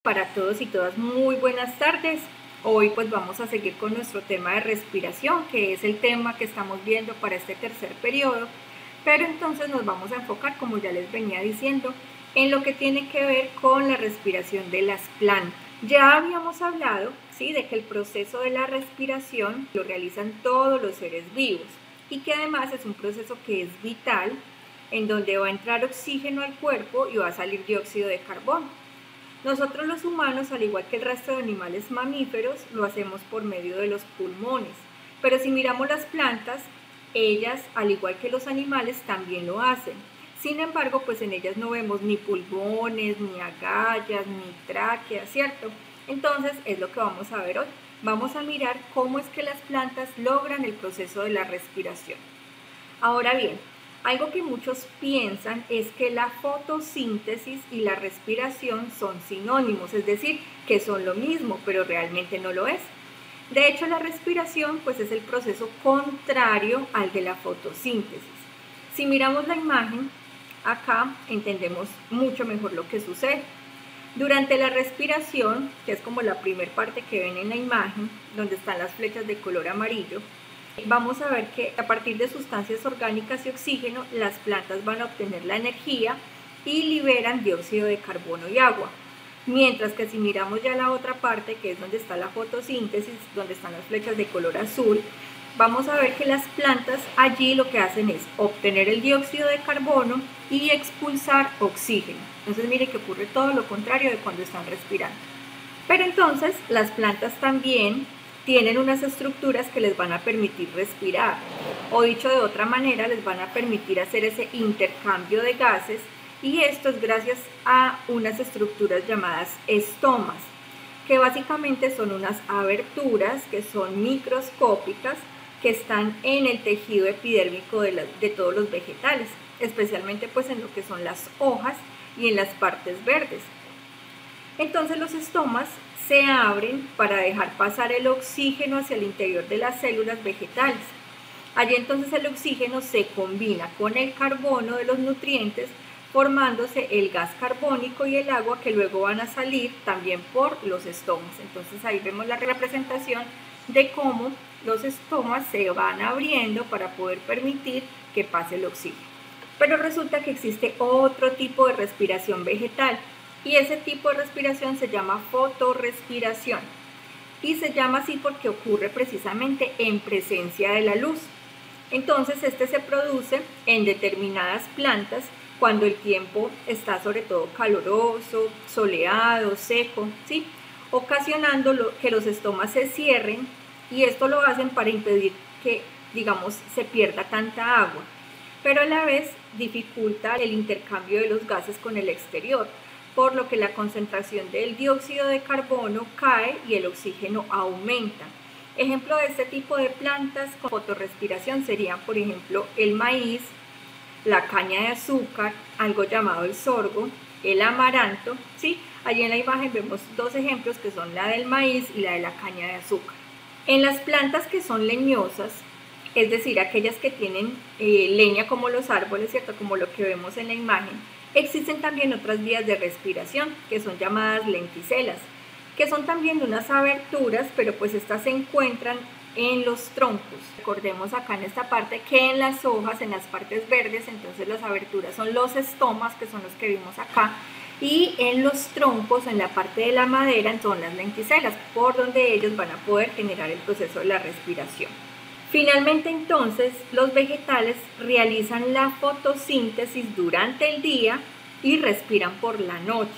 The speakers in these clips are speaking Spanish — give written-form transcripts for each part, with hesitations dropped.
Para todos y todas, muy buenas tardes. Hoy pues vamos a seguir con nuestro tema de respiración, que es el tema que estamos viendo para este tercer periodo, pero entonces nos vamos a enfocar, como ya les venía diciendo, en lo que tiene que ver con la respiración de las plantas. Ya habíamos hablado, ¿sí?, de que el proceso de la respiración lo realizan todos los seres vivos y que además es un proceso que es vital, en donde va a entrar oxígeno al cuerpo y va a salir dióxido de carbono. Nosotros los humanos, al igual que el resto de animales mamíferos, lo hacemos por medio de los pulmones. Pero si miramos las plantas, ellas, al igual que los animales, también lo hacen. Sin embargo, pues en ellas no vemos ni pulmones, ni agallas, ni tráqueas, ¿cierto? Entonces, es lo que vamos a ver hoy. Vamos a mirar cómo es que las plantas logran el proceso de la respiración. Ahora bien, algo que muchos piensan es que la fotosíntesis y la respiración son sinónimos, es decir, que son lo mismo, pero realmente no lo es. De hecho, la respiración pues es el proceso contrario al de la fotosíntesis. Si miramos la imagen, acá entendemos mucho mejor lo que sucede. Durante la respiración, que es como la primera parte que ven en la imagen, donde están las flechas de color amarillo, vamos a ver que a partir de sustancias orgánicas y oxígeno, las plantas van a obtener la energía y liberan dióxido de carbono y agua. Mientras que si miramos ya la otra parte, que es donde está la fotosíntesis, donde están las flechas de color azul, vamos a ver que las plantas allí lo que hacen es obtener el dióxido de carbono y expulsar oxígeno. Entonces mire que ocurre todo lo contrario de cuando están respirando. Pero entonces las plantas también tienen unas estructuras que les van a permitir respirar, o dicho de otra manera, les van a permitir hacer ese intercambio de gases, y esto es gracias a unas estructuras llamadas estomas, que básicamente son unas aberturas que son microscópicas, que están en el tejido epidérmico de todos los vegetales, especialmente pues en lo que son las hojas y en las partes verdes. Entonces los estomas se abren para dejar pasar el oxígeno hacia el interior de las células vegetales. Allí entonces el oxígeno se combina con el carbono de los nutrientes, formándose el gas carbónico y el agua, que luego van a salir también por los estomas. Entonces ahí vemos la representación de cómo los estomas se van abriendo para poder permitir que pase el oxígeno. Pero resulta que existe otro tipo de respiración vegetal, y ese tipo de respiración se llama fotorrespiración, y se llama así porque ocurre precisamente en presencia de la luz. Entonces este se produce en determinadas plantas cuando el tiempo está sobre todo caluroso, soleado, seco, ¿sí?, ocasionando que los estomas se cierren, y esto lo hacen para impedir que, digamos, se pierda tanta agua, pero a la vez dificulta el intercambio de los gases con el exterior, por lo que la concentración del dióxido de carbono cae y el oxígeno aumenta. Ejemplo de este tipo de plantas con fotorrespiración serían, por ejemplo, el maíz, la caña de azúcar, algo llamado el sorgo, el amaranto, ¿sí? Allí en la imagen vemos dos ejemplos, que son la del maíz y la de la caña de azúcar. En las plantas que son leñosas, es decir, aquellas que tienen leña como los árboles, ¿cierto?, como lo que vemos en la imagen, existen también otras vías de respiración, que son llamadas lenticelas, que son también unas aberturas, pero pues estas se encuentran en los troncos. Recordemos acá en esta parte que en las hojas, en las partes verdes, entonces las aberturas son los estomas, que son los que vimos acá, y en los troncos, en la parte de la madera, son las lenticelas, por donde ellos van a poder generar el proceso de la respiración. Finalmente, entonces, los vegetales realizan la fotosíntesis durante el día y respiran por la noche.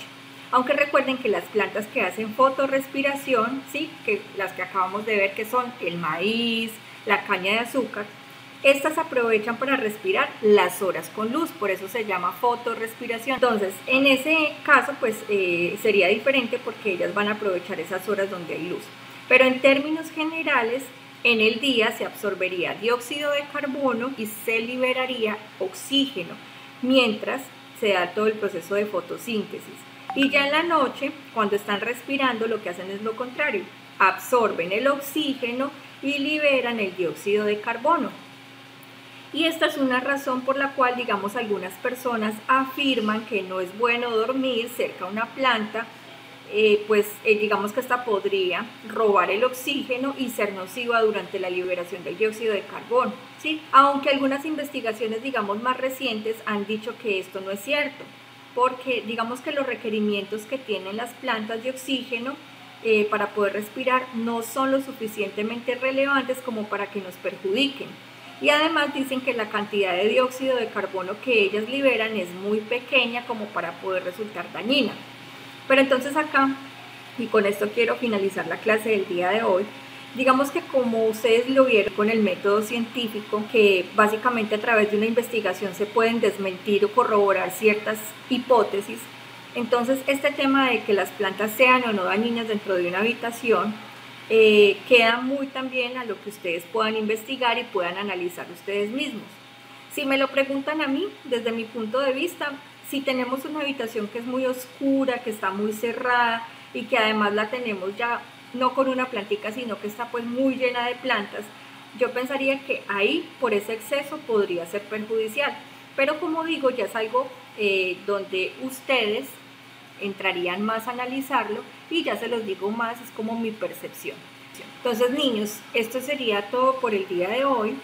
Aunque recuerden que las plantas que hacen fotorrespiración, ¿sí?, que las que acabamos de ver, que son el maíz, la caña de azúcar, estas aprovechan para respirar las horas con luz, por eso se llama fotorrespiración. Entonces, en ese caso, pues sería diferente, porque ellas van a aprovechar esas horas donde hay luz. Pero en términos generales, en el día se absorbería dióxido de carbono y se liberaría oxígeno, mientras se da todo el proceso de fotosíntesis. Y ya en la noche, cuando están respirando, lo que hacen es lo contrario: absorben el oxígeno y liberan el dióxido de carbono. Y esta es una razón por la cual, digamos, algunas personas afirman que no es bueno dormir cerca a una planta digamos que esta podría robar el oxígeno y ser nociva durante la liberación del dióxido de carbono, ¿sí? Aunque algunas investigaciones, digamos, más recientes han dicho que esto no es cierto, porque digamos que los requerimientos que tienen las plantas de oxígeno para poder respirar no son lo suficientemente relevantes como para que nos perjudiquen. Y además dicen que la cantidad de dióxido de carbono que ellas liberan es muy pequeña como para poder resultar dañina. Pero entonces acá, y con esto quiero finalizar la clase del día de hoy, digamos que como ustedes lo vieron con el método científico, que básicamente a través de una investigación se pueden desmentir o corroborar ciertas hipótesis, entonces este tema de que las plantas sean o no dañinas dentro de una habitación queda muy también a lo que ustedes puedan investigar y puedan analizar ustedes mismos. Si me lo preguntan a mí, desde mi punto de vista, si tenemos una habitación que es muy oscura, que está muy cerrada y que además la tenemos ya no con una plantica, sino que está pues muy llena de plantas, yo pensaría que ahí por ese exceso podría ser perjudicial. Pero como digo, ya es algo donde ustedes entrarían más a analizarlo y ya se los digo más, es como mi percepción. Entonces, niños, esto sería todo por el día de hoy.